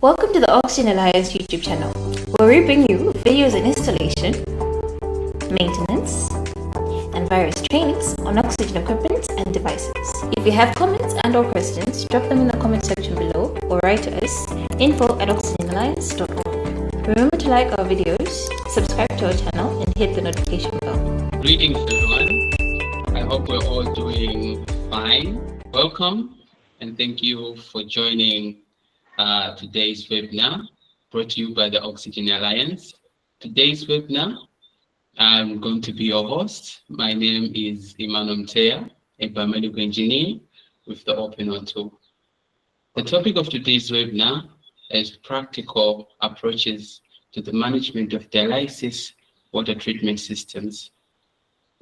Welcome to the Oxygen Alliance YouTube channel, where we bring you videos on installation, maintenance, and various trainings on oxygen equipment and devices. If you have comments and/or questions, drop them in the comment section below or write to us info@oxygenalliance.org. Remember to like our videos, subscribe to our channel, and hit the notification bell. Greetings, everyone. I hope we're all doing fine. Welcome, and thank you for joining today's webinar brought to you by the Oxygen Alliance. Today's webinar, I'm going to be your host. My name is Emmanuel Mteya, a biomedical engineer with the Open tool. The topic of today's webinar is practical approaches to the management of dialysis water treatment systems.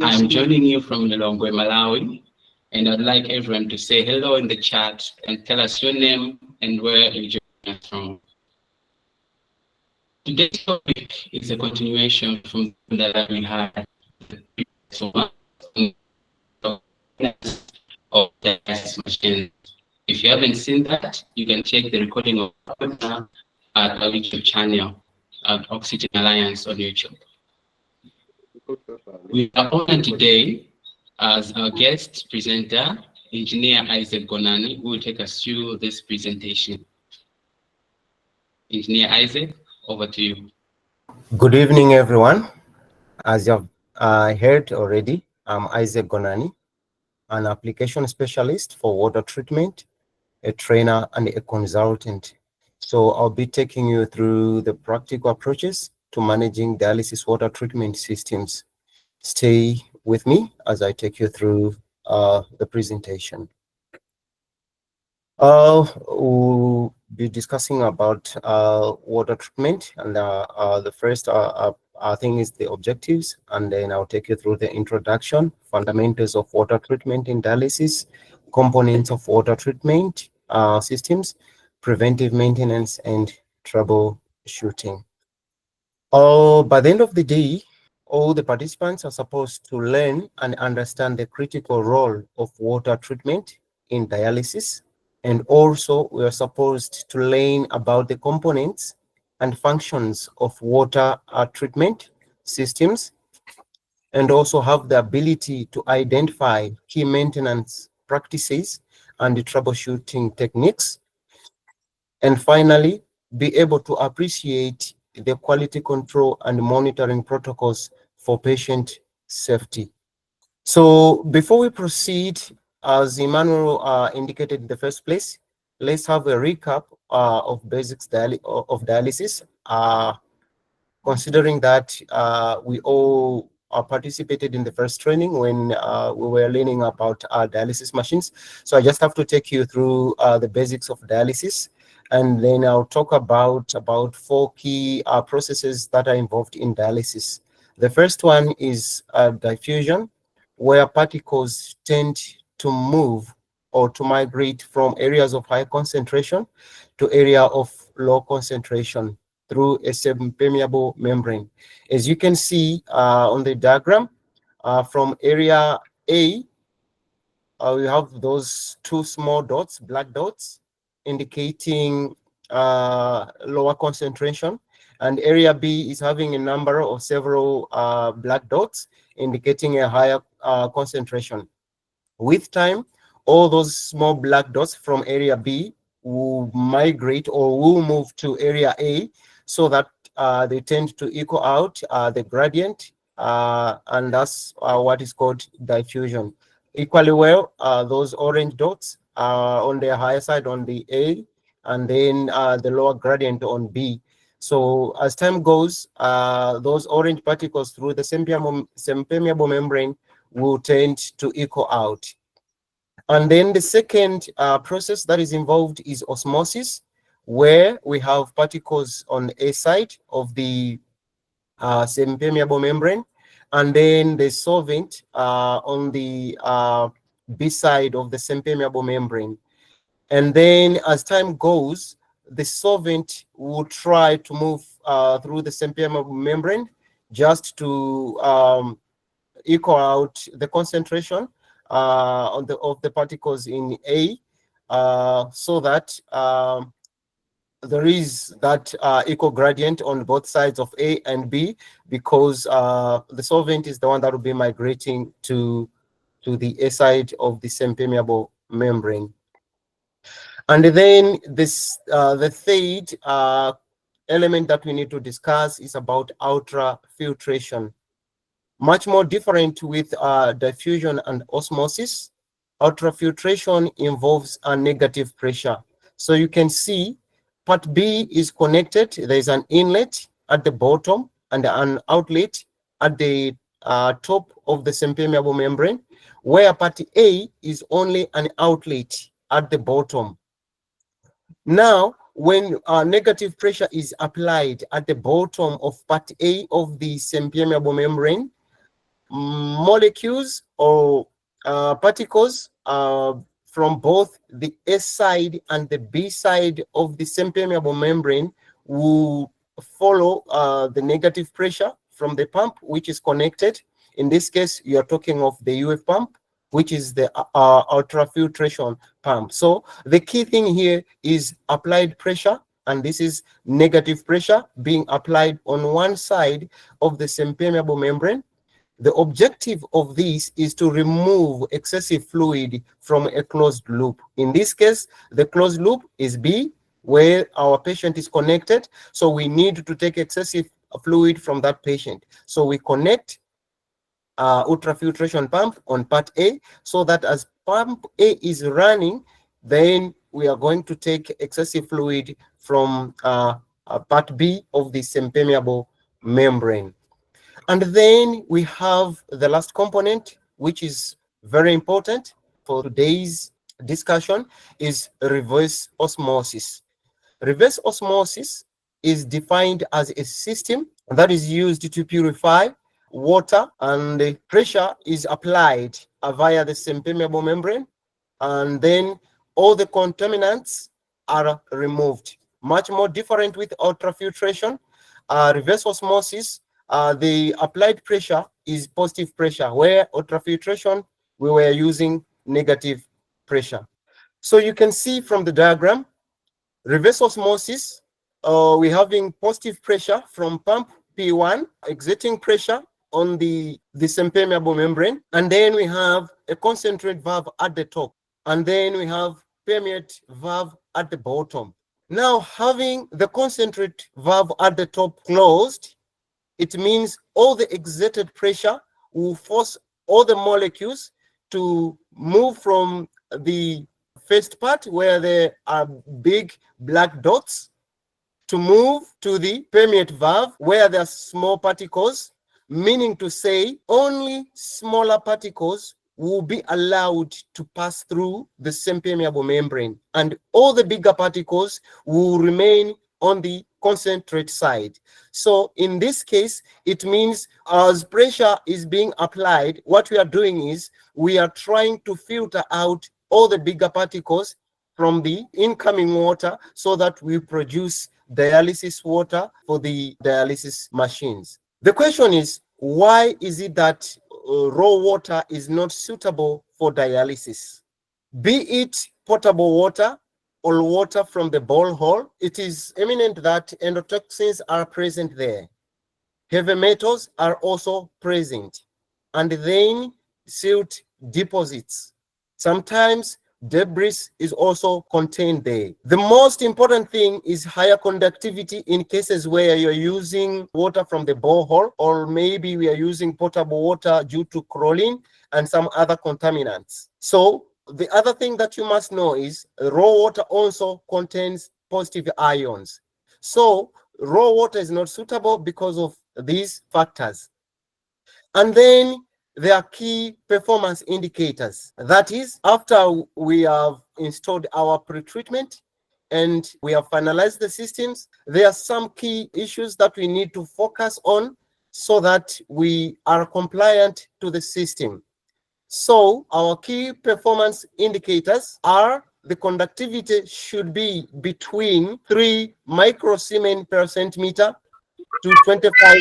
I'm joining you from Lilongwe, Malawi, and I'd like everyone to say hello in the chat and tell us your name and where you're joining us from. Today's topic is a continuation from that we had of dialysis machine. If you haven't seen that, you can check the recording of the webinar at our YouTube channel at Oxygen Alliance on YouTube. We are honored today as our guest presenter, Engineer Isaac Gonani, who will take us through this presentation. Engineer Isaac, over to you. Good evening, everyone. As you have heard already, I'm Isaac Gonani, an application specialist for water treatment, a trainer, and a consultant. So I'll be taking you through the practical approaches to managing dialysis water treatment systems. Stay with me as I take you through the presentation. We'll be discussing about water treatment, and the first thing is the objectives, and then I'll take you through the introduction, fundamentals of water treatment in dialysis, components of water treatment systems, preventive maintenance, and troubleshooting. By the end of the day, all the participants are supposed to learn and understand the critical role of water treatment in dialysis. And also, we are supposed to learn about the components and functions of water treatment systems, and also have the ability to identify key maintenance practices and the troubleshooting techniques. And finally, be able to appreciate the quality control and monitoring protocols for patient safety. So before we proceed, as Emmanuel indicated in the first place, let's have a recap of basics of dialysis, considering that we all participated in the first training when we were learning about dialysis machines. So I just have to take you through the basics of dialysis, and then I'll talk about 4 key processes that are involved in dialysis. The first one is diffusion, where particles tend to move or to migrate from areas of high concentration to area of low concentration through a semi-permeable membrane. As you can see on the diagram, from area A, we have those 2 small dots, black dots, indicating lower concentration, and area B is having a number of several black dots indicating a higher concentration. With time, all those small black dots from area B will migrate or will move to area A, so that they tend to equal out the gradient, and that's what is called diffusion. Equally well, those orange dots are on the higher side on the A, and then the lower gradient on B. So as time goes, those orange particles through the semi-permeable membrane will tend to equal out. And then the second process that is involved is osmosis, where we have particles on A side of the semi-permeable membrane, and then the solvent on the B side of the semi-permeable membrane. And then as time goes, the solvent will try to move through the semi-permeable membrane just to equal out the concentration of the particles in A, so that there is that equal gradient on both sides of A and B, because the solvent is the one that will be migrating to the A side of the semi-permeable membrane. And then this the third element that we need to discuss is about ultrafiltration. Much more different with diffusion and osmosis. Ultrafiltration involves a negative pressure. So you can see part B is connected. There is an inlet at the bottom and an outlet at the top of the semi-permeable membrane, where part A is only an outlet at the bottom. Now, when negative pressure is applied at the bottom of part A of the semi-permeable membrane, molecules or particles from both the S side and the B side of the semi-permeable membrane will follow the negative pressure from the pump, which is connected. In this case, you are talking of the UF pump, which is the ultrafiltration pump. So the key thing here is applied pressure, and this is negative pressure being applied on one side of the semi-permeable membrane. The objective of this is to remove excessive fluid from a closed loop. In this case, the closed loop is B, where our patient is connected. So we need to take excessive fluid from that patient. So we connect ultrafiltration pump on part A, so that as pump A is running, then we are going to take excessive fluid from part B of the semi-permeable membrane. And then we have the last component, which is very important for today's discussion, is reverse osmosis. Reverse osmosis is defined as a system that is used to purify water, and the pressure is applied via the semi-permeable membrane, and then all the contaminants are removed. Much more different with ultrafiltration. Reverse osmosis, the applied pressure is positive pressure, where ultrafiltration we were using negative pressure. So you can see from the diagram, reverse osmosis, we're having positive pressure from pump P1, exiting pressure on the semi-permeable membrane, and then we have a concentrate valve at the top, and then we have permeate valve at the bottom. Now, having the concentrate valve at the top closed, it means all the exerted pressure will force all the molecules to move from the first part, where there are big black dots, to move to the permeate valve, where there are small particles, meaning to say only smaller particles will be allowed to pass through the semi-permeable membrane, and all the bigger particles will remain on the concentrate side. So in this case, it means as pressure is being applied, what we are doing is we are trying to filter out all the bigger particles from the incoming water, so that we produce dialysis water for the dialysis machines. The question is, why is it that raw water is not suitable for dialysis? Be it potable water or water from the borehole, it is eminent that endotoxins are present there. Heavy metals are also present, and then silt deposits. Sometimes debris is also contained there. The most important thing is higher conductivity in cases where you're using water from the borehole, or maybe we are using potable water due to chlorine and some other contaminants. So the other thing that you must know is raw water also contains positive ions. So raw water is not suitable because of these factors. And then there are key performance indicators. That is, after we have installed our pre-treatment and we have finalized the systems, there are some key issues that we need to focus on so that we are compliant to the system. So our key performance indicators are: the conductivity should be between 3 microsiemens per centimeter to 25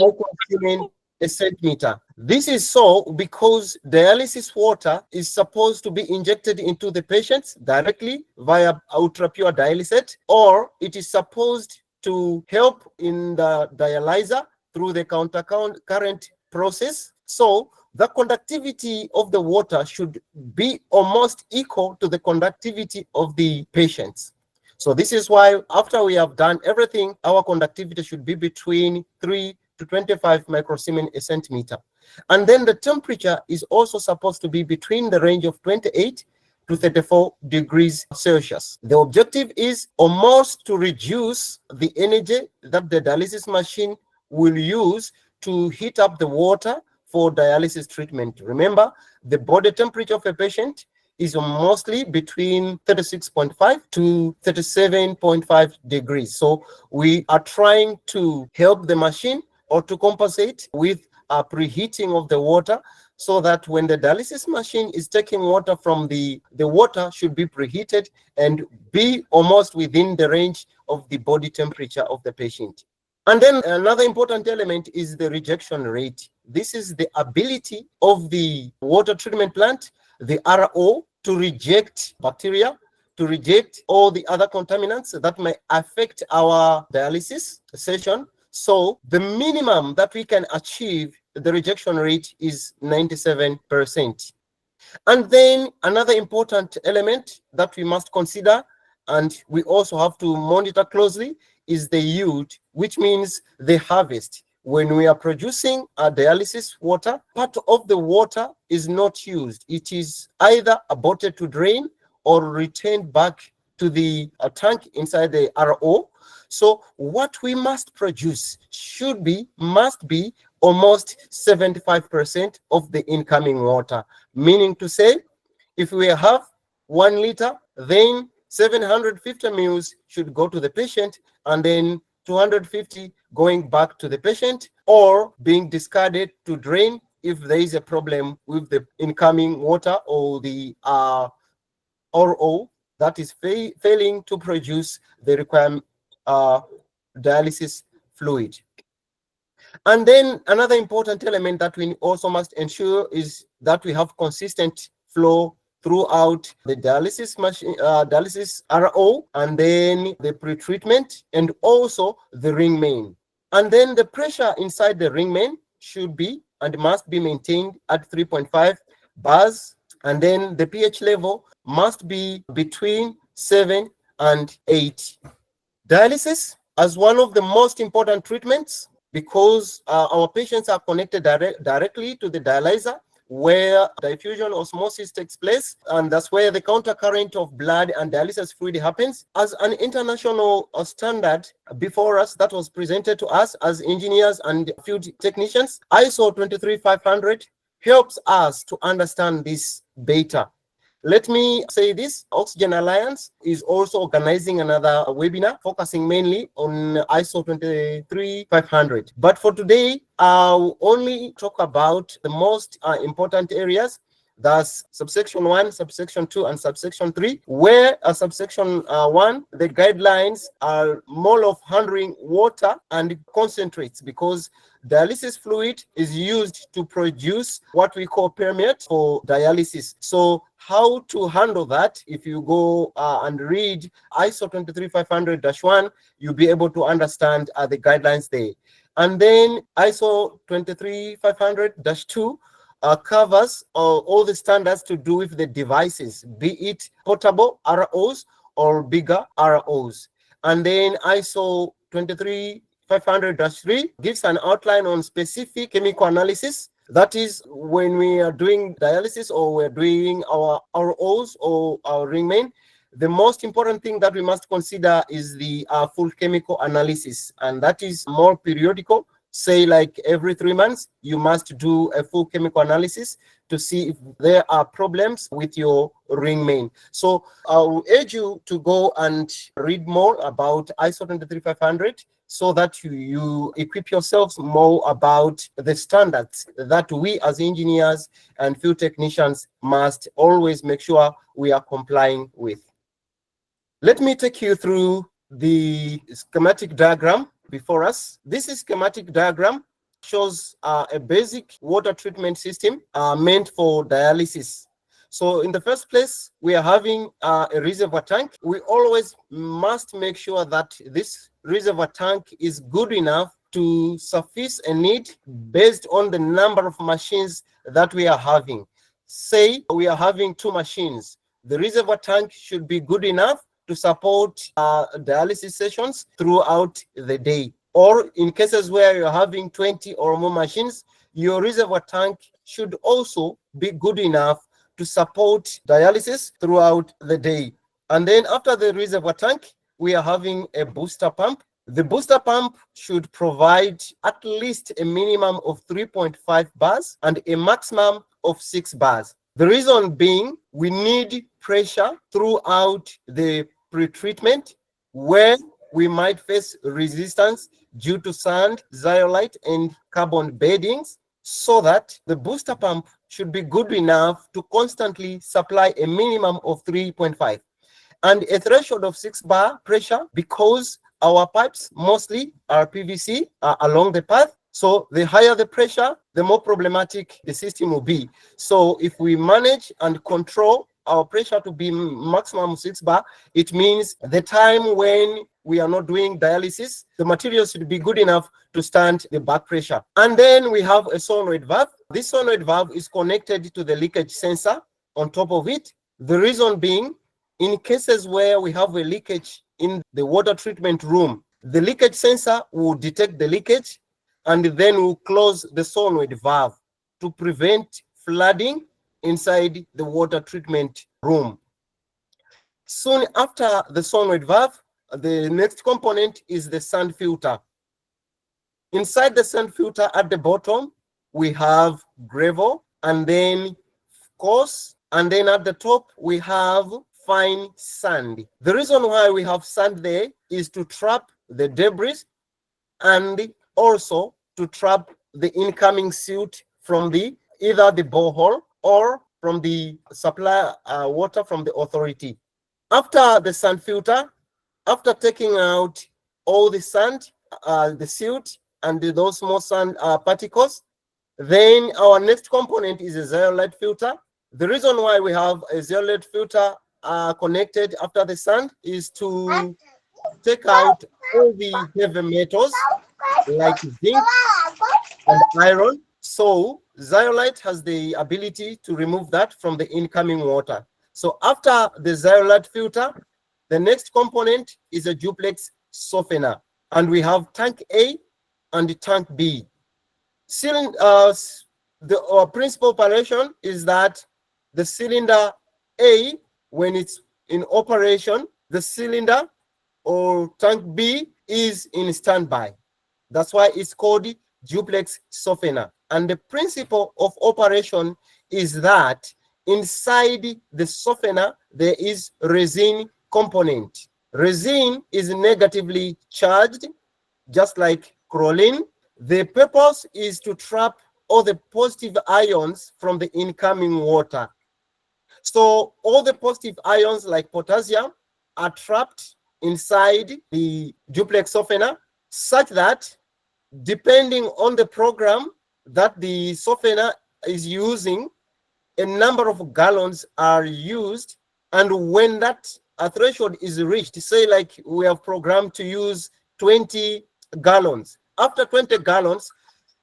microsiemens a centimeter. This is so because dialysis water is supposed to be injected into the patients directly via ultra-pure dialysate, or it is supposed to help in the dialyzer through the counter-current process. So the conductivity of the water should be almost equal to the conductivity of the patients. So this is why after we have done everything, our conductivity should be between 3 to 25 microsiemens a centimeter. And then the temperature is also supposed to be between the range of 28 to 34 degrees Celsius. The objective is almost to reduce the energy that the dialysis machine will use to heat up the water for dialysis treatment. Remember, the body temperature of a patient is mostly between 36.5 to 37.5 degrees. So we are trying to help the machine or to compensate with a preheating of the water, so that when the dialysis machine is taking water from the water should be preheated and be almost within the range of the body temperature of the patient. And then another important element is the rejection rate. This is the ability of the water treatment plant, the RO, to reject bacteria, to reject all the other contaminants that may affect our dialysis session. So the minimum that we can achieve, the rejection rate is 97%. And then another important element that we must consider, and we also have to monitor closely, is the yield, which means the harvest. When we are producing a dialysis water, part of the water is not used. It is either aborted to drain or returned back to the tank inside the RO. So what we must produce must be almost 75% of the incoming water. Meaning to say, if we have 1 liter, then 750 mils should go to the patient, and then 250 going back to the patient, or being discarded to drain if there is a problem with the incoming water or the RO that is failing to produce the required dialysis fluid. And then another important element that we also must ensure is that we have consistent flow throughout the dialysis machine, dialysis RO, and then the pre-treatment, and also the ring main. And then the pressure inside the ring main should be and must be maintained at 3.5 bars, and then the pH level must be between 7 and 8. Dialysis as one of the most important treatments, because our patients are connected directly to the dialyzer, where diffusion osmosis takes place, and that's where the countercurrent of blood and dialysis fluid happens. As an international standard before us that was presented to us as engineers and field technicians, ISO 23500 helps us to understand this better. Let me say this, Oxygen Alliance is also organizing another webinar focusing mainly on ISO 23500. But for today, I'll only talk about the most important areas. That's subsection 1, subsection 2, and subsection 3, where subsection 1, the guidelines are more of handling water and concentrates, because dialysis fluid is used to produce what we call permeate for dialysis. So how to handle that, if you go and read ISO 23500-1, you'll be able to understand the guidelines there. And then ISO 23500-2 covers all the standards to do with the devices, be it portable ROs or bigger ROs. And then ISO 23500-3 gives an outline on specific chemical analysis. That is when we are doing dialysis or we're doing our ROs or our ring main. The most important thing that we must consider is the full chemical analysis, and that is more periodical. Say like every 3 months, you must do a full chemical analysis to see if there are problems with your ring main. So I will urge you to go and read more about ISO 23500 so that you equip yourselves more about the standards that we as engineers and field technicians must always make sure we are complying with. Let me take you through the schematic diagram before us. This is schematic diagram shows a basic water treatment system meant for dialysis. So in the first place, we are having a reservoir tank. We always must make sure that this reservoir tank is good enough to suffice a need based on the number of machines that we are having. Say we are having 2 machines. The reservoir tank should be good enough to support dialysis sessions throughout the day. Or in cases where you're having 20 or more machines, your reservoir tank should also be good enough to support dialysis throughout the day. And then after the reservoir tank, we are having a booster pump. The booster pump should provide at least a minimum of 3.5 bars and a maximum of 6 bars. The reason being, we need pressure throughout the pre-treatment where we might face resistance due to sand, zeolite, and carbon beddings, so that the booster pump should be good enough to constantly supply a minimum of 3.5 and a threshold of 6 bar pressure, because our pipes mostly are PVC along the path. So the higher the pressure, the more problematic the system will be. So if we manage and control our pressure to be maximum 6 bar, it means the time when we are not doing dialysis, the material should be good enough to stand the back pressure. And then we have a solenoid valve. This solenoid valve is connected to the leakage sensor on top of it. The reason being, in cases where we have a leakage in the water treatment room, the leakage sensor will detect the leakage and then will close the solenoid valve to prevent flooding inside the water treatment room. Soon after the solenoid valve, the next component is the sand filter. Inside the sand filter at the bottom, we have gravel and then coarse, and then at the top, we have fine sand. The reason why we have sand there is to trap the debris and also to trap the incoming silt from either the borehole or from the supply water from the authority. After the sand filter, after taking out all the sand, the silt, and those small sand particles, then our next component is a zeolite filter. The reason why we have a zeolite filter connected after the sand is to take out all the heavy metals like zinc and iron. So zeolite has the ability to remove that from the incoming water. So after the zeolite filter, the next component is a duplex softener, and we have tank A and tank B. The principal operation is that the cylinder A, when it's in operation, the cylinder or tank B is in standby. That's why it's called duplex softener. And the principle of operation is that inside the softener, there is resin component. Resin is negatively charged, just like chlorine. The purpose is to trap all the positive ions from the incoming water. So all the positive ions like potassium are trapped inside the duplex softener, such that depending on the program that the softener is using, a number of gallons are used. And when that threshold is reached, say like we have programmed to use 20 gallons. After 20 gallons,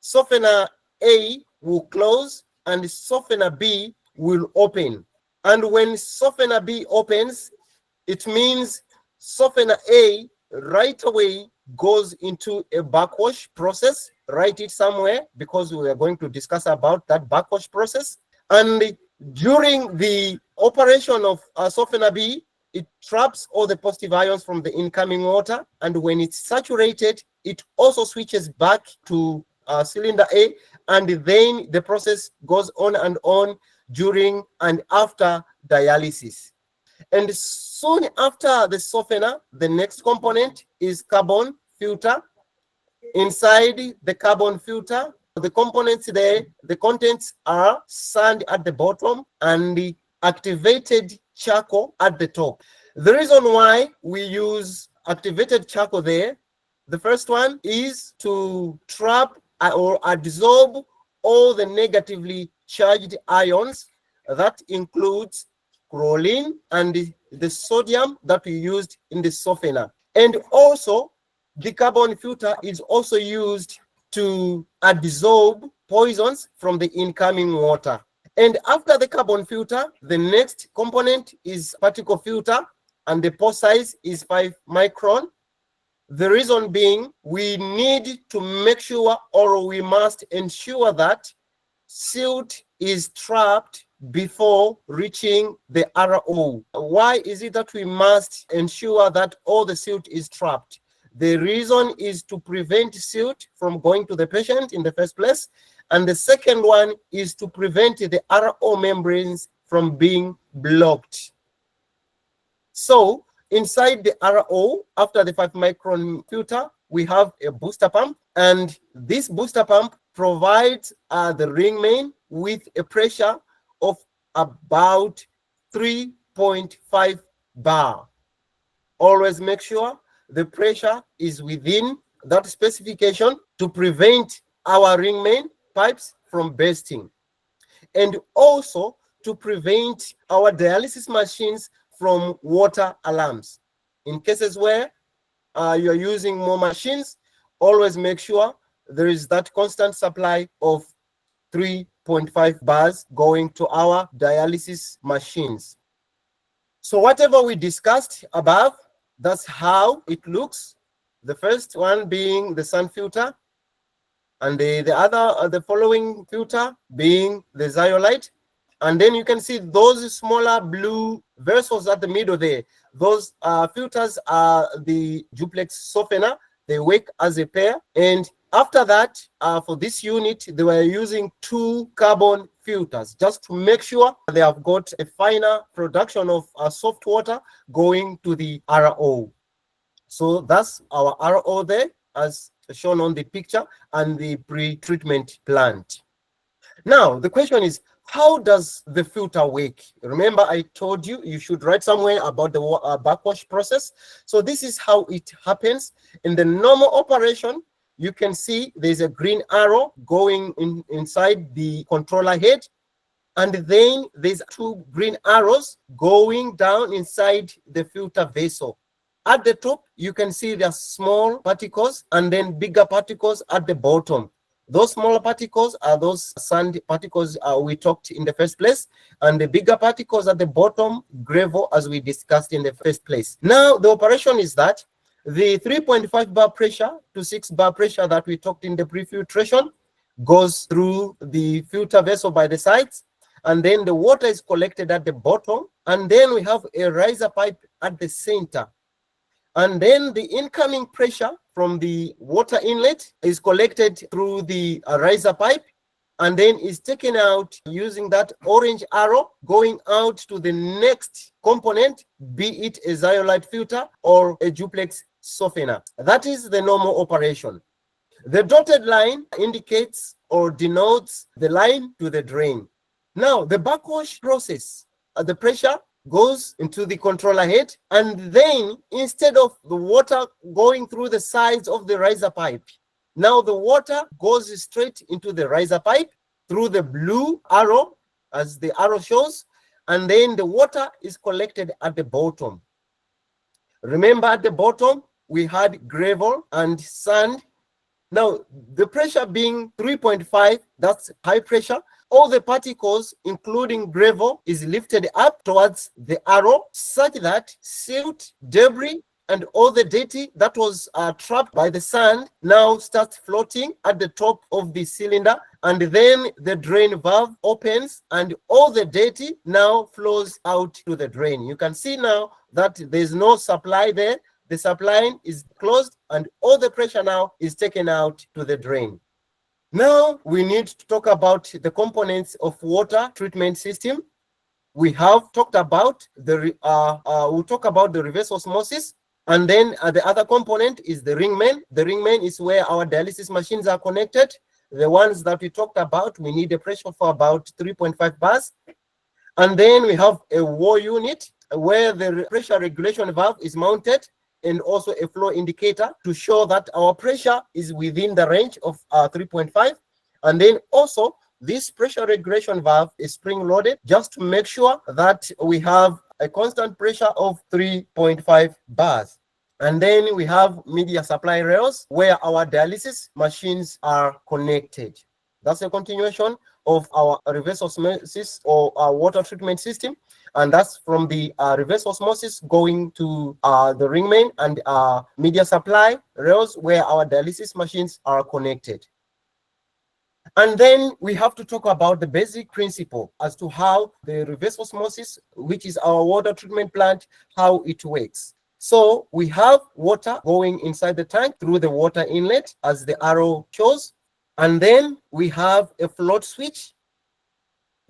softener A will close and softener B will open. And when softener B opens, it means softener A right away goes into a backwash process. Write it somewhere, because we are going to discuss about that backwash process. And during the operation of softener B, it traps all the positive ions from the incoming water. And when it's saturated, it also switches back to cylinder A. And then the process goes on and on during and after dialysis. And soon after the softener, the next component is carbon filter. Inside the carbon filter, the components there, the contents are sand at the bottom and the activated charcoal at the top. The reason why we use activated charcoal there, the first one is to trap or adsorb all the negatively charged ions. That includes chlorine and the sodium that we used in the softener. And also, the carbon filter is also used to adsorb poisons from the incoming water. And after the carbon filter, the next component is particle filter, and the pore size is 5 micron. The reason being, we need to make sure, or we must ensure, that silt is trapped before reaching the RO. Why is it that we must ensure that all the silt is trapped? The reason is to prevent silt from going to the patient in the first place. And the second one is to prevent the RO membranes from being blocked. So inside the RO, after the 5 micron filter, we have a booster pump. And this booster pump provides the ring main with a pressure of about 3.5 bar. Always make sure the pressure is within that specification to prevent our ring main pipes from bursting, and also to prevent our dialysis machines from water alarms. In cases where you're using more machines, always make sure there is that constant supply of 3.5 bars going to our dialysis machines. So whatever we discussed above, that's how it looks. The first one being the sun filter, and the following filter being the zeolite. And then you can see those smaller blue vessels at the middle there. Those filters are the duplex softener. They work as a pair. And after that, for this unit, they were using 2 carbon filters just to make sure they have got a finer production of soft water going to the RO. So that's our RO there, as shown on the picture, and the pre-treatment plant. Now, the question is, how does the filter work? Remember, I told you you should write somewhere about the backwash process. So this is how it happens. In the normal operation, you can see there's a green arrow going inside the controller head, and then there's 2 green arrows going down inside the filter vessel. At the top, you can see there are small particles and then bigger particles at the bottom. Those smaller particles are those sand particles we talked in the first place, and the bigger particles at the bottom, gravel, as we discussed in the first place. Now, the operation is that the 3.5 bar pressure to 6 bar pressure that we talked in the pre-filtration goes through the filter vessel by the sides, and then the water is collected at the bottom, and then we have a riser pipe at the center. And then the incoming pressure from the water inlet is collected through the riser pipe, and then is taken out using that orange arrow going out to the next component, be it a zeolite filter or a duplex softener. That is the normal operation. The dotted line indicates or denotes the line to the drain. Now, the backwash process, the pressure goes into the controller head, and then instead of the water going through the sides of the riser pipe, now the water goes straight into the riser pipe through the blue arrow, as the arrow shows, and then the water is collected at the bottom. Remember, at the bottom we had gravel and sand. Now the pressure being 3.5, that's high pressure. All the particles, including gravel, is lifted up towards the arrow, such that silt, debris, and all the dirty that was trapped by the sand now starts floating at the top of the cylinder, and then the drain valve opens, and all the dirty now flows out to the drain. You can see now that there's no supply there. The supply is closed, and all the pressure now is taken out to the drain. Now we need to talk about the components of water treatment system. We have talked about we'll talk about the reverse osmosis, and then the other component is the ring main. The ring main is where our dialysis machines are connected. The ones that we talked about, we need a pressure for about 3.5 bars. And then we have a wall unit where the pressure regulation valve is mounted. and also a flow indicator to show that our pressure is within the range of 3.5. And then also this pressure regulation valve is spring loaded just to make sure that we have a constant pressure of 3.5 bars. And then we have media supply rails where our dialysis machines are connected. That's a continuation of our reverse osmosis or our water treatment system. And that's from the reverse osmosis going to the ring main and media supply rails where our dialysis machines are connected. And then we have to talk about the basic principle as to how the reverse osmosis, which is our water treatment plant, how it works. So we have water going inside the tank through the water inlet as the arrow shows. And then we have a float switch.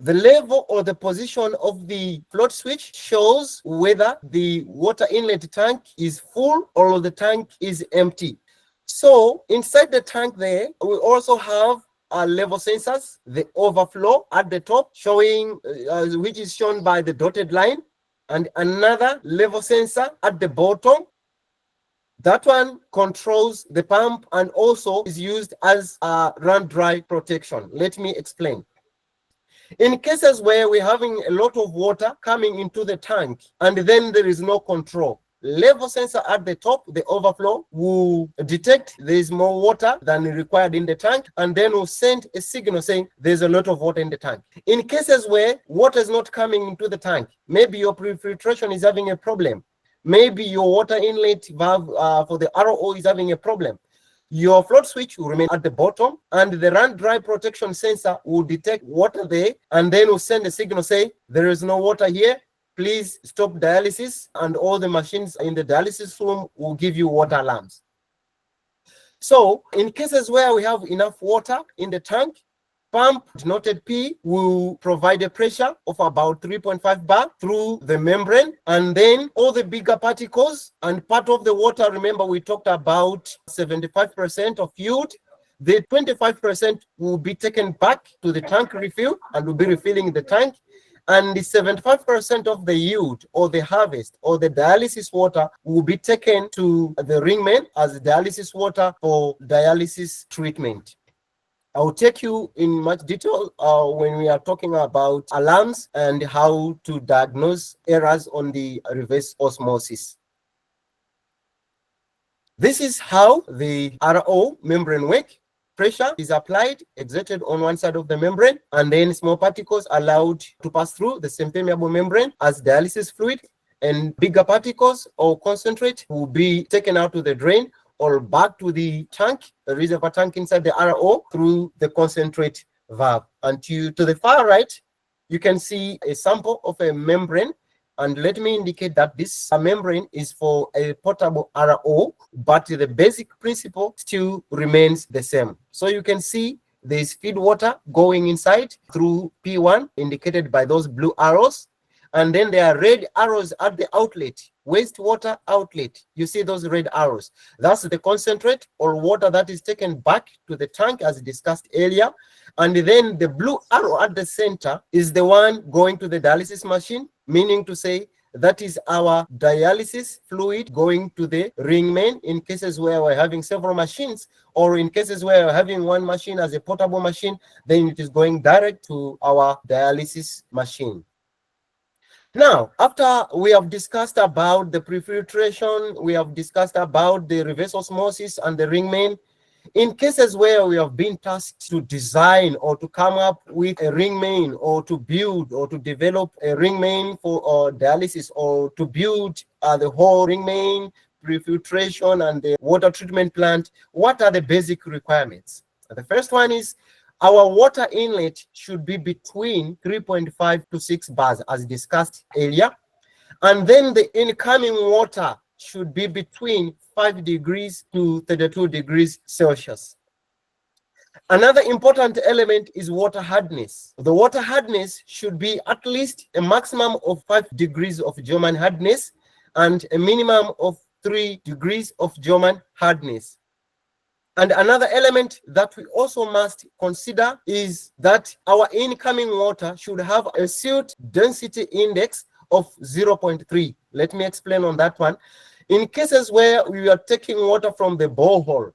The level or the position of the float switch shows whether the water inlet tank is full or the tank is empty. So inside the tank there, we also have level sensors, the overflow at the top showing, which is shown by the dotted line, and another level sensor at the bottom. That one controls the pump and also is used as a run dry protection. Let me explain. In cases where we're having a lot of water coming into the tank and then there is no control, level sensor at the top, the overflow, will detect there is more water than required in the tank and then will send a signal saying there's a lot of water in the tank. In cases where water is not coming into the tank, maybe your pre-filtration is having a problem, maybe your water inlet valve for the RO is having a problem, your float switch will remain at the bottom and the run dry protection sensor will detect water there and then will send a signal saying there is no water here, please stop dialysis, and all the machines in the dialysis room will give you water alarms. So in cases where we have enough water in the tank, pump denoted P will provide a pressure of about 3.5 bar through the membrane, and then all the bigger particles and part of the water, remember we talked about 75% of yield, the 25% will be taken back to the tank refill and will be refilling the tank, and the 75% of the yield or the harvest or the dialysis water will be taken to the ring main as dialysis water for dialysis treatment. I'll take you in much detail when we are talking about alarms and how to diagnose errors on the reverse osmosis. This is how the RO membrane works. Pressure is applied, exerted on one side of the membrane, and then small particles allowed to pass through the semi-permeable membrane as dialysis fluid, and bigger particles or concentrate will be taken out to the drain or back to the tank, the reservoir tank inside the RO through the concentrate valve. And to the far right, you can see a sample of a membrane. And let me indicate that this membrane is for a portable RO, but the basic principle still remains the same. So you can see there's feed water going inside through P1, indicated by those blue arrows. And then there are red arrows at the outlet, wastewater outlet. You see those red arrows. That's the concentrate or water that is taken back to the tank as discussed earlier. And then the blue arrow at the center is the one going to the dialysis machine, meaning to say that is our dialysis fluid going to the ring main in cases where we're having several machines, or in cases where we're having one machine as a portable machine, then it is going direct to our dialysis machine. Now, after we have discussed about the pre-filtration, we have discussed about the reverse osmosis and the ring main, in cases where we have been tasked to design or to come up with a ring main or to build or to develop a ring main for dialysis or to build the whole ring main, pre-filtration and the water treatment plant, what are the basic requirements? The first one is our water inlet should be between 3.5 to 6 bars as discussed earlier. And then the incoming water should be between 5 degrees to 32 degrees Celsius. Another important element is water hardness. The water hardness should be at least a maximum of 5 degrees of German hardness and a minimum of 3 degrees of German hardness. And another element that we also must consider is that our incoming water should have a silt density index of 0.3. Let me explain on that one. In cases where we are taking water from the borehole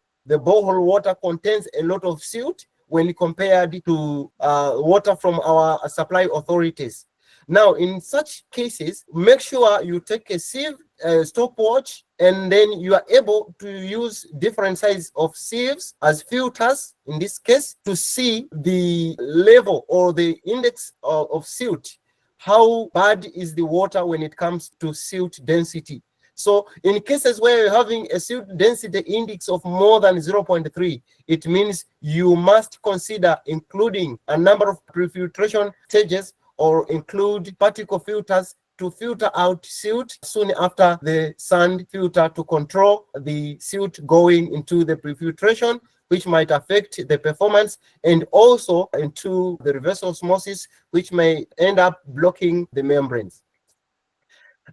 water contains a lot of silt when compared to water from our supply authorities. Now, in such cases, make sure you take a sieve, a stopwatch, and then you are able to use different sizes of sieves as filters, in this case, to see the level or the index of silt. How bad is the water when it comes to silt density? So in cases where you're having a silt density index of more than 0.3, it means you must consider including a number of prefiltration stages or include particle filters to filter out silt soon after the sand filter to control the silt going into the prefiltration, which might affect the performance, and also into the reverse osmosis, which may end up blocking the membranes.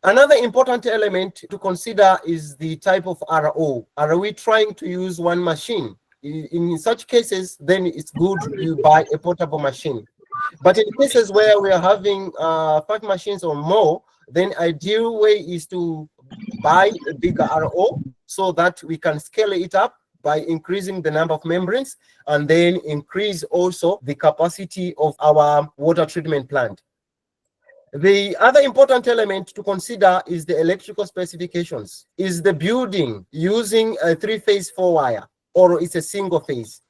Another important element to consider is the type of RO. Are we trying to use one machine? In such cases, then it's good you buy a portable machine. But in cases where we are having 5 machines or more, then ideal way is to buy a bigger RO so that we can scale it up by increasing the number of membranes and then increase also the capacity of our water treatment plant. The other important element to consider is the electrical specifications. Is the building using a 3-phase 4-wire or it's a single phase?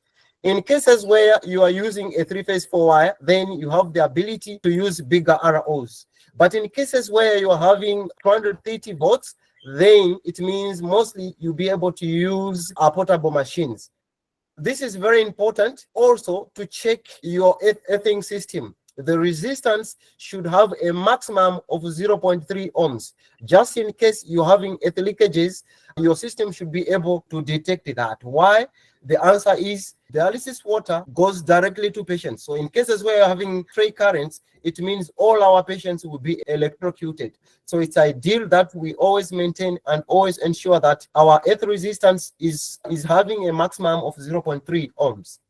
In cases where you are using a 3-phase 4-wire, then you have the ability to use bigger ROs. But in cases where you are having 230 volts, then it means mostly you'll be able to use portable machines. This is very important also to check your earthing system. The resistance should have a maximum of 0.3 ohms. Just in case you're having earth leakages, your system should be able to detect that. Why? The answer is dialysis water goes directly to patients. So in cases where you're having stray currents, it means all our patients will be electrocuted. So it's ideal that we always maintain and always ensure that our earth resistance is having a maximum of 0.3 ohms.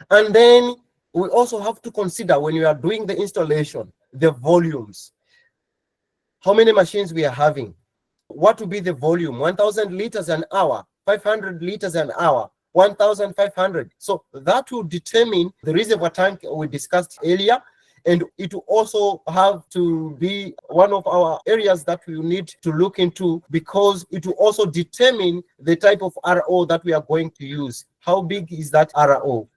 And then we also have to consider when we are doing the installation, the volumes. How many machines we are having? What will be the volume? 1,000 liters an hour, 500 liters an hour, 1,500. So that will determine the reservoir tank we discussed earlier. And it will also have to be one of our areas that we need to look into, because it will also determine the type of RO that we are going to use. How big is that RO?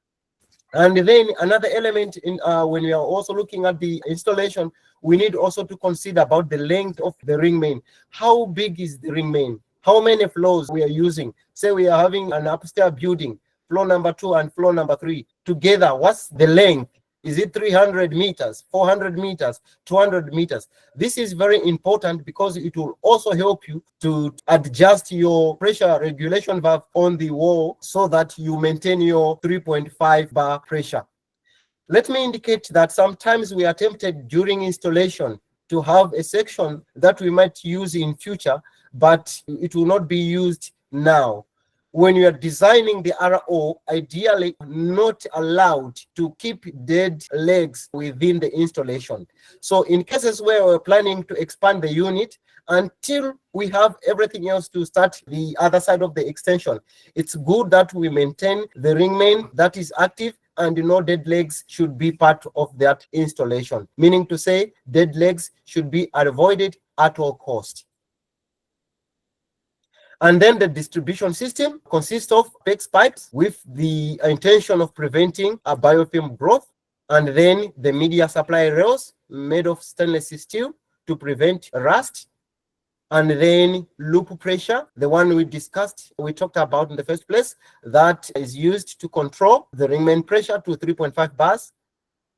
And then another element in when we are also looking at the installation, we need also to consider about the length of the ring main. How big is the ring main? How many floors we are using? Say we are having an upstairs building, floor number 2 and floor number 3. Together, what's the length? Is it 300 meters, 400 meters, 200 meters? This is very important because it will also help you to adjust your pressure regulation valve on the wall so that you maintain your 3.5 bar pressure. Let me indicate that sometimes we are tempted during installation to have a section that we might use in future, but it will not be used now. When you are designing the RO, ideally not allowed to keep dead legs within the installation. So in cases where we're planning to expand the unit, until we have everything else to start the other side of the extension, it's good that we maintain the ring main that is active, and no dead legs should be part of that installation. Meaning to say, dead legs should be avoided at all costs. And then the distribution system consists of PEX pipes with the intention of preventing a biofilm growth, and then the media supply rails made of stainless steel to prevent rust, and then loop pressure, the one we talked about in the first place, that is used to control the ring main pressure to 3.5 bars.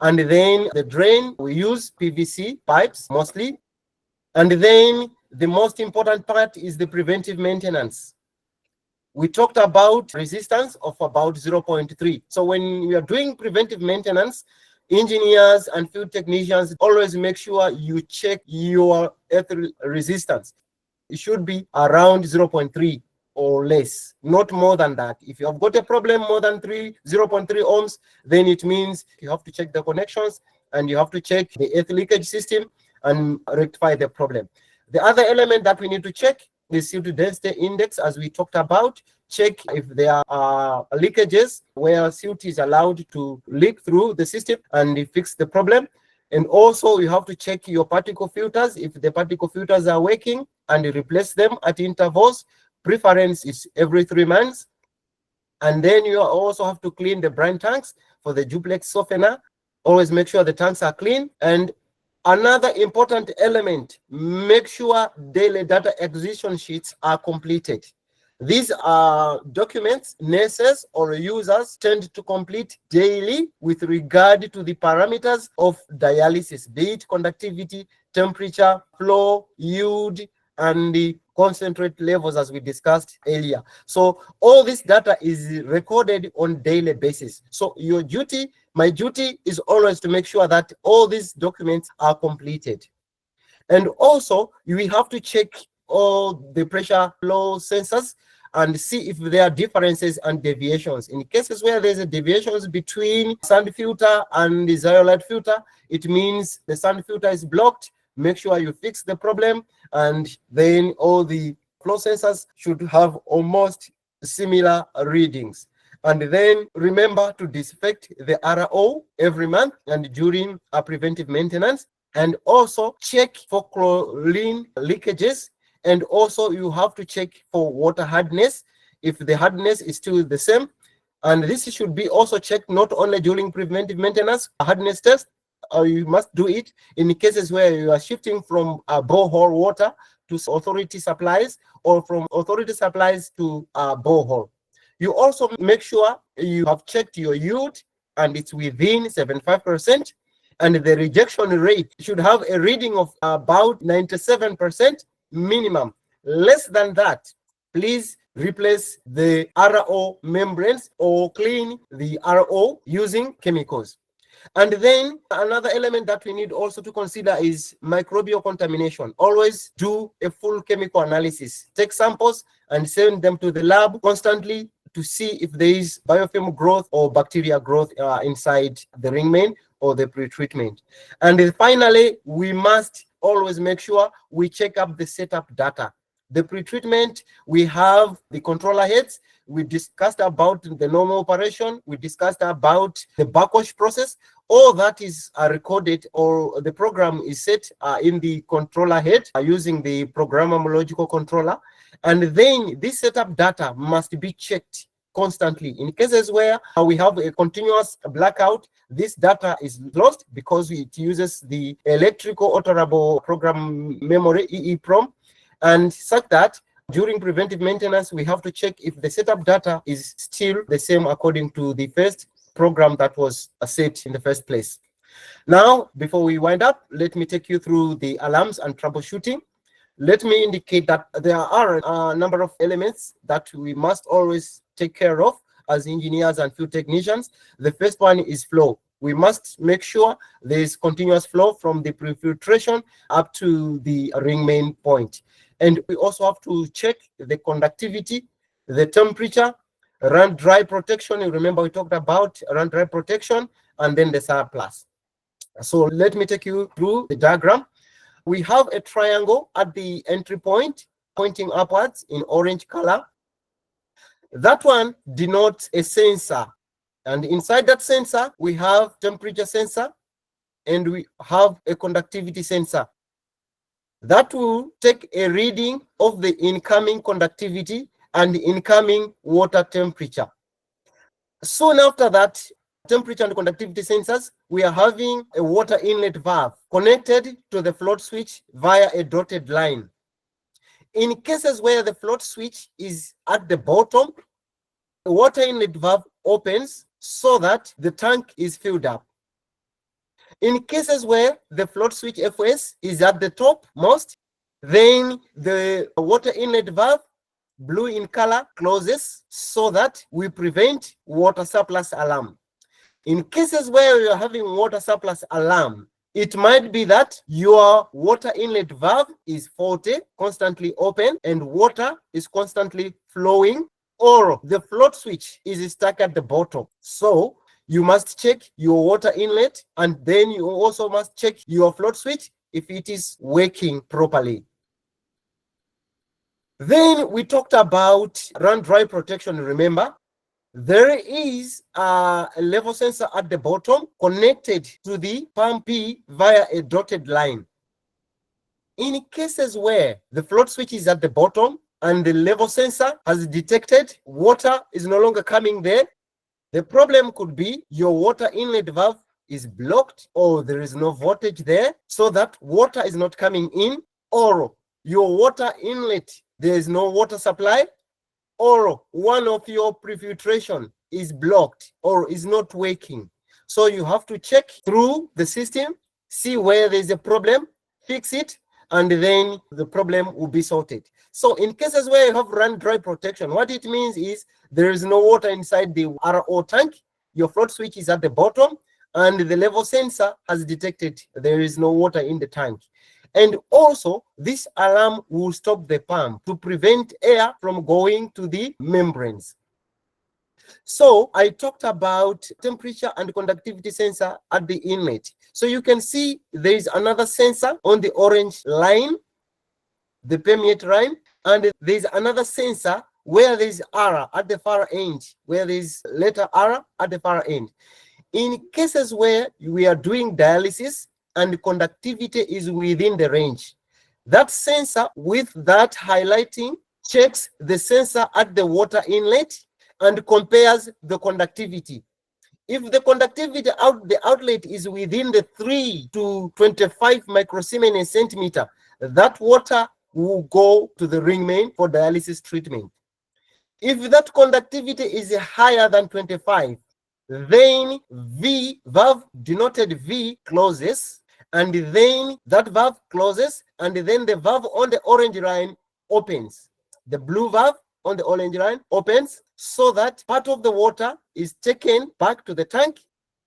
And then the drain, we use PVC pipes mostly. And then the most important part is the preventive maintenance. We talked about resistance of about 0.3. So when we are doing preventive maintenance, engineers and field technicians always make sure you check your earth resistance. It should be around 0.3 or less, not more than that. If you have got a problem more than 0.3 ohms, then it means you have to check the connections and you have to check the earth leakage system and rectify the problem. The other element that we need to check the CO2 density index, as we talked about. Check if there are leakages where CO2 is allowed to leak through the system and fix the problem. And also you have to check your particle filters, if the particle filters are working, and replace them at intervals. Preference is every 3 months. And then you also have to clean the brine tanks for the duplex softener. Always make sure the tanks are clean. And another important element, make sure daily data acquisition sheets are completed. These are documents nurses or users tend to complete daily with regard to the parameters of dialysis, be it conductivity, temperature, flow, yield, and the concentrate levels, as we discussed earlier. So all this data is recorded on daily basis. So your duty, my duty, is always to make sure that all these documents are completed. And also we have to check all the pressure flow sensors and see if there are differences and deviations. In cases where there's a deviations between sand filter and the zeolite filter, it means the sand filter is blocked. Make sure you fix the problem, and then all the flow sensors should have almost similar readings. And then remember to disinfect the RO every month and during a preventive maintenance. And also check for chlorine leakages. And also you have to check for water hardness, if the hardness is still the same. And this should be also checked not only during preventive maintenance, hardness test, you must do it in cases where you are shifting from borehole water to authority supplies, or from authority supplies to borehole. You also make sure you have checked your yield and it's within 75%, and the rejection rate should have a reading of about 97% minimum. Less than that, please replace the RO membranes or clean the RO using chemicals. And then another element that we need also to consider is microbial contamination. Always do a full chemical analysis. Take samples and send them to the lab constantly to see if there is biofilm growth or bacteria growth inside the ring main or the pre-treatment. And then finally, we must always make sure we check up the setup data. The pre-treatment, we have the controller heads. We discussed about the normal operation. We discussed about the backwash process. All that is recorded, or the program is set in the controller head using the programmable logical controller. And then this setup data must be checked constantly. In cases where we have a continuous blackout, this data is lost because it uses the electrical alterable program memory, EEPROM, and such that during preventive maintenance, we have to check if the setup data is still the same according to the first program that was set in the first place. Now, before we wind up, let me take you through the alarms and troubleshooting. Let me indicate that there are a number of elements that we must always take care of as engineers and field technicians. The first one is flow. We must make sure there is continuous flow from the pre-filtration up to the ring main point. And we also have to check the conductivity, the temperature, run dry protection. You remember we talked about run dry protection, and then the surplus. So let me take you through the diagram. We have a triangle at the entry point pointing upwards in orange color. That one denotes a sensor. And inside that sensor, we have temperature sensor and we have a conductivity sensor. That will take a reading of the incoming conductivity and the incoming water temperature. Soon after that, temperature and conductivity sensors, we are having a water inlet valve connected to the float switch via a dotted line. In cases where the float switch is at the bottom, the water inlet valve opens so that the tank is filled up. In cases where the float switch FOS is at the top most, then the water inlet valve, blue in color, closes so that we prevent water surplus alarm. In cases where you're having water surplus alarm, it might be that your water inlet valve is faulty, constantly open, and water is constantly flowing, or the float switch is stuck at the bottom. So you must check your water inlet, and then you also must check your float switch if it is working properly. Then we talked about run dry protection. Remember, there is a level sensor at the bottom connected to the pump P via a dotted line. In cases where the float switch is at the bottom and the level sensor has detected water is no longer coming there, the problem could be your water inlet valve is blocked, or there is no voltage there, so that water is not coming in, or your water inlet, there is no water supply, or one of your prefiltration is blocked or is not working. So you have to check through the system, see where there's a problem, fix it, and then the problem will be sorted. So in cases where you have run dry protection, what it means is there is no water inside the RO tank, your float switch is at the bottom, and the level sensor has detected there is no water in the tank. And also, this alarm will stop the pump to prevent air from going to the membranes. So I talked about temperature and conductivity sensor at the inlet. So you can see there is another sensor on the orange line, the permeate line, and there is another sensor where there is R at the far end, where there is letter R at the far end. In cases where we are doing dialysis and conductivity is within the range, that sensor with that highlighting checks the sensor at the water inlet and compares the conductivity. If the conductivity the outlet is within the 3 to 25 microsiemens a centimeter, that water will go to the ring main for dialysis treatment. If that conductivity is higher than 25, then V valve denoted V closes, and then that valve closes, and then the valve on the orange line opens. The blue valve on the orange line opens, so that part of the water is taken back to the tank.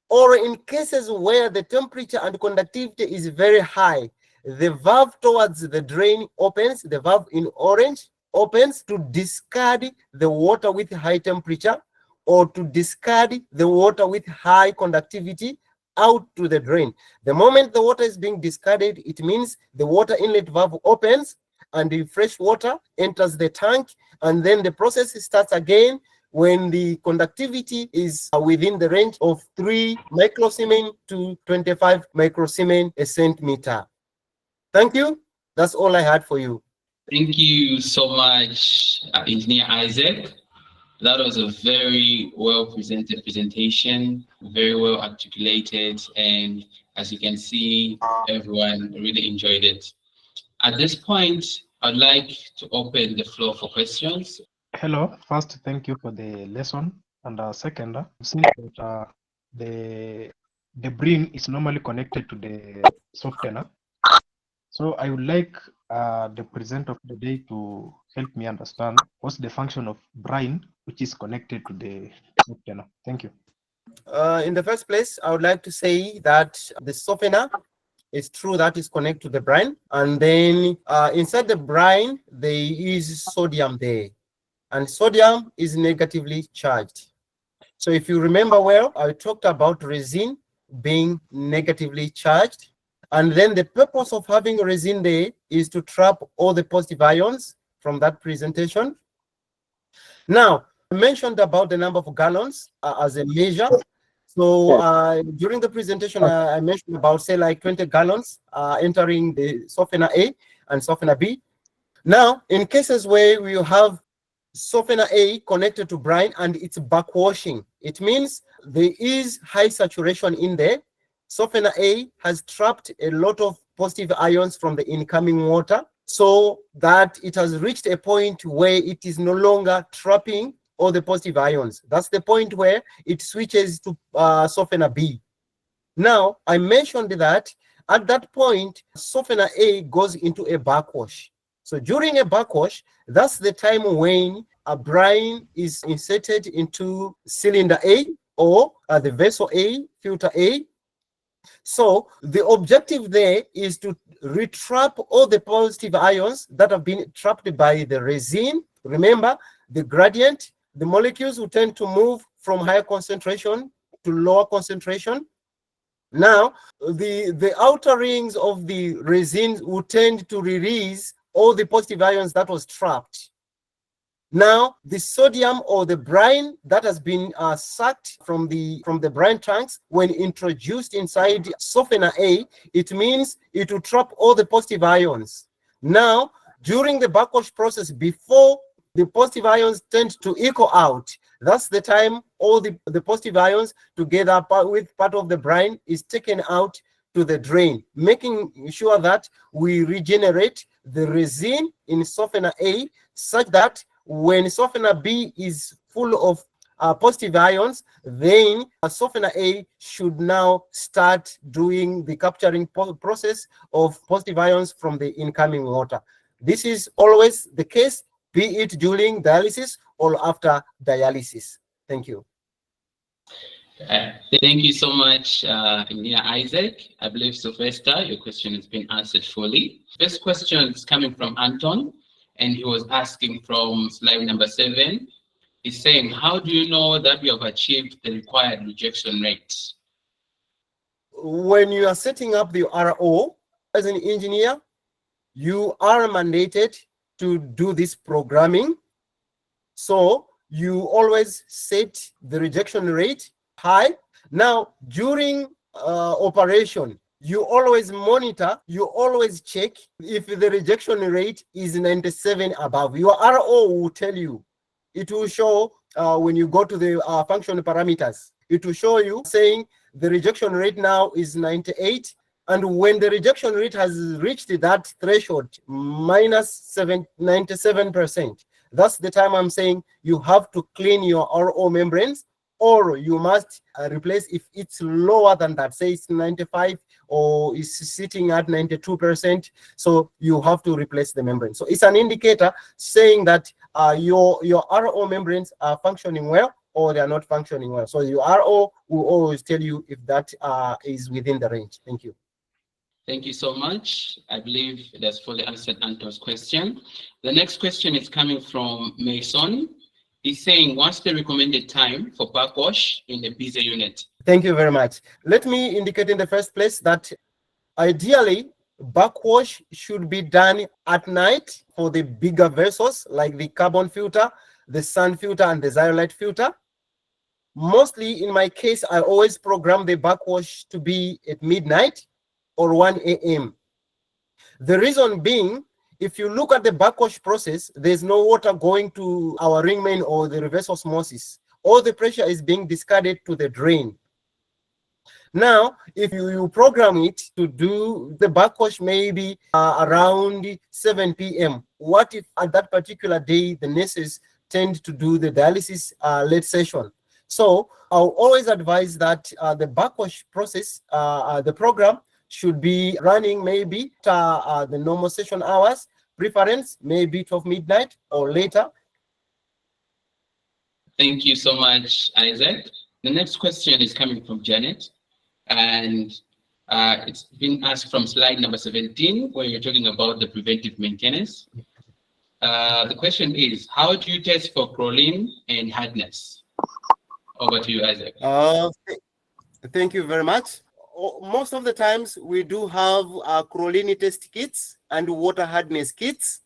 Or in cases where the temperature and conductivity is very high, the valve towards the drain opens, the valve in orange opens to discard the water with high temperature, or to discard the water with high conductivity out to the drain. The moment the water is being discarded, it means the water inlet valve opens and the fresh water enters the tank, and then the process starts again when the conductivity is within the range of 3 microsiemens to 25 microsiemens a centimeter. Thank you. That's all I had for you. Thank you so much, Engineer Isaac. That was a very well presented presentation, very well articulated, and as you can see, everyone really enjoyed it. At this point, I'd like to open the floor for questions. Hello, first, thank you for the lesson. And second, since that, the brain is normally connected to the softener, so I would like the presenter of the day to help me understand what's the function of brine which is connected to the softener. Thank you. In the first place, I would like to say that the softener is true that is connected to the brine, and then inside the brine there is sodium there, and sodium is negatively charged. So if you remember well, I talked about resin being negatively charged, and then the purpose of having resin there is to trap all the positive ions from that presentation. Now, I mentioned about the number of gallons as a measure. So during the presentation, I mentioned about, say, like 20 gallons entering the softener A and softener B. Now, in cases where we have softener A connected to brine and it's backwashing, it means there is high saturation in there. Softener A has trapped a lot of positive ions from the incoming water, so that it has reached a point where it is no longer trapping all the positive ions. That's the point where it switches to softener B. Now, I mentioned that at that point, softener A goes into a backwash. So during a backwash, that's the time when a brine is inserted into cylinder A or the vessel A, filter A. So the objective there is to retrap all the positive ions that have been trapped by the resin. Remember, the gradient, the molecules will tend to move from higher concentration to lower concentration. Now, the outer rings of the resin will tend to release all the positive ions that was trapped. Now, the sodium or the brine that has been sucked from the brine tanks, when introduced inside softener A, it means it will trap all the positive ions. Now, during the backwash process, before the positive ions tend to echo out, that's the time all the positive ions together with part of the brine is taken out to the drain, making sure that we regenerate the resin in softener A such that when softener B is full of positive ions, then softener A should now start doing the capturing process of positive ions from the incoming water. This is always the case, be it during dialysis or after dialysis. Thank you. Thank you so much, Engineer Isaac. I believe, Sylvester, your question has been answered fully. This question is coming from Anton, and he was asking from slide number 7. He's saying, how do you know that we have achieved the required rejection rate? When you are setting up the RO as an engineer, you are mandated to do this programming. So you always set the rejection rate high. Now, during operation, you always monitor, you always check if the rejection rate is 97 above. Your RO will tell you. It will show when you go to the function parameters. It will show you saying the rejection rate now is 98. And when the rejection rate has reached that threshold, minus 97%, that's the time I'm saying you have to clean your RO membranes, or you must replace if it's lower than that, say it's 95 or is sitting at 92%. So you have to replace the membrane. So it's an indicator saying that your RO membranes are functioning well or they are not functioning well. So your RO will always tell you if that is within the range. Thank you. Thank you so much. I believe that's fully answered Anton's question. The next question is coming from Mason. He's saying, what's the recommended time for backwash in the busy unit? Thank you very much. Let me indicate in the first place that ideally, backwash should be done at night for the bigger vessels like the carbon filter, the sun filter, and the zeolite filter. Mostly in my case, I always program the backwash to be at midnight or 1 a.m. The reason being, if you look at the backwash process, there's no water going to our ring main or the reverse osmosis. All the pressure is being discarded to the drain. Now, if you program it to do the backwash maybe around 7 p.m., what if at that particular day the nurses tend to do the dialysis late session? So I'll always advise that the backwash process, the program should be running maybe the normal session hours, preference maybe 12 midnight or later. Thank you so much, Isaac. The next question is coming from Janet, and it's been asked from slide number 17, where you're talking about the preventive maintenance. The question is, how do you test for proline and hardness? Over to you, Isaac. Thank you very much. Most of the times we do have Crolini test kits and water hardness kits.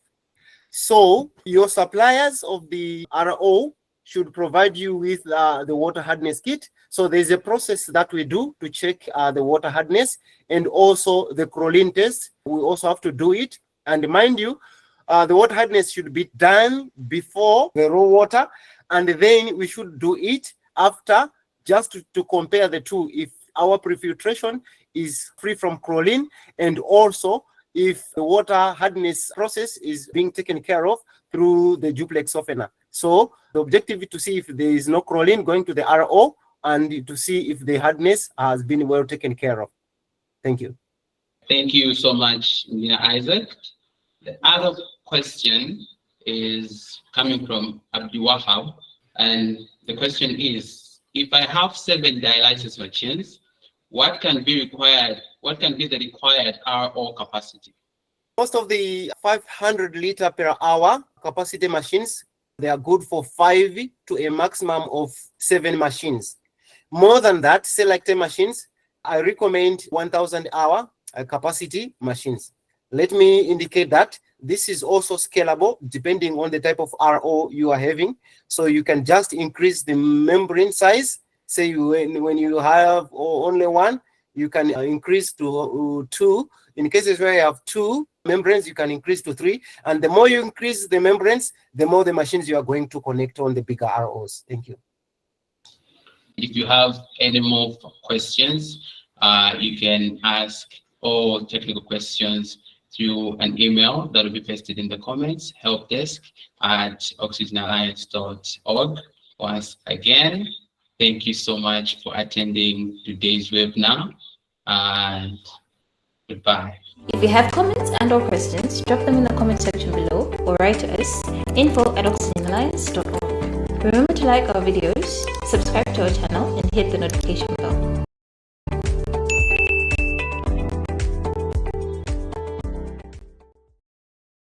So your suppliers of the RO should provide you with the water hardness kit. So there's a process that we do to check the water hardness, and also the Crolini test. We also have to do it. And mind you, the water hardness should be done before the raw water, and then we should do it after, just to compare the two, if our prefiltration is free from Crolini, and also if the water hardness process is being taken care of through the duplex softener. So the objective is to see if there is no Crolini going to the RO, and to see if the hardness has been well taken care of. Thank you. Thank you so much, Isaac. The other question is coming from Abdiwahab, and the question is, if I have 7 dialysis machines, what can be required? What can be the required RO capacity? Most of the 500 liter per hour capacity machines, they are good for 5 to a maximum of 7 machines. More than that, say like 10 machines, I recommend 1,000 hour capacity machines. Let me indicate that This is also scalable depending on the type of RO you are having. So you can just increase the membrane size. Say when you have only one, you can increase to 2. In cases where you have 2 membranes, you can increase to 3. And the more you increase the membranes, the more the machines you are going to connect on the bigger ROs. Thank you. If you have any more questions, you can ask all technical questions through an email that will be pasted in the comments, helpdesk@oxygenalliance.org. Once again, thank you so much for attending today's webinar, and goodbye. If you have comments and/or questions, drop them in the comment section below or write to us, info@oxygenalliance.org. Remember to like our videos, subscribe to our channel, and hit the notification bell.